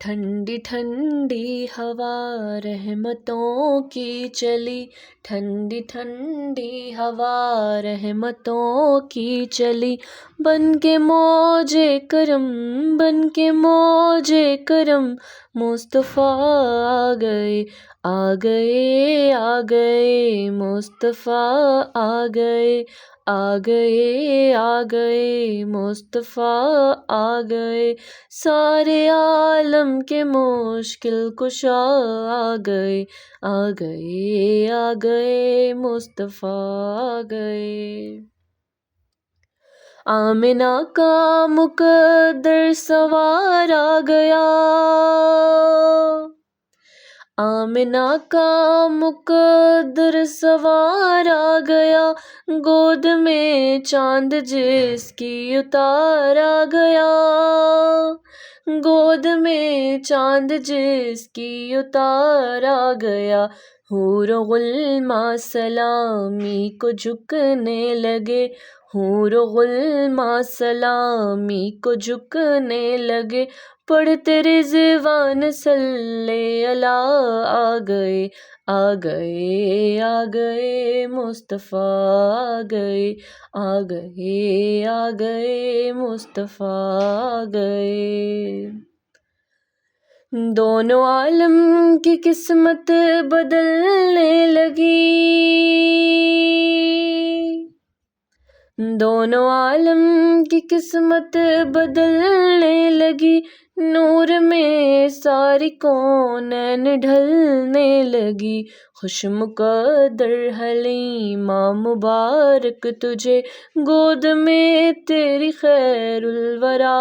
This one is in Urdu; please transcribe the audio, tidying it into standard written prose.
ٹھنڈی ٹھنڈی ہوا رحمتوں کی چلی، ٹھنڈی ٹھنڈی ہوا رحمتوں کی چلی، بن کے موج کرم، بن کے موج کرم، مصطفیٰ آ گئے، آ گئے، آ گئے، مصطفیٰ آ گئے، آ گئے، آ گئے، مصطفیٰ آ گئے، سارے عالم کے مشکل کشا آ گئے، آ گئے، آ گئے، مصطفیٰ آ گئے۔ آمنہ کا مقدر سوار آ گیا، آمنہ کا مقدر سوار آ گیا، گود میں چاند جس کی اتار آ گیا، گود میں چاند جس کی اتار آ گیا، حور و غلماں سلامی کو جھکنے لگے، حور و غلماں سلامی کو جھکنے لگے، پڑھتے رضوان صلی اللہ آ گئے، آ گئے، آ گئے، مصطفیٰ آ گئے، آ گئے، آ گئے، مصطفیٰ آ گئے۔ دونوں عالم کی قسمت بدلنے لگی، دونوں عالم کی قسمت بدلنے لگی، نور میں ساری کونین ڈھلنے لگی، خوش مقدر حلیمہ مبارک تجھے، گود میں تیری خیر الورا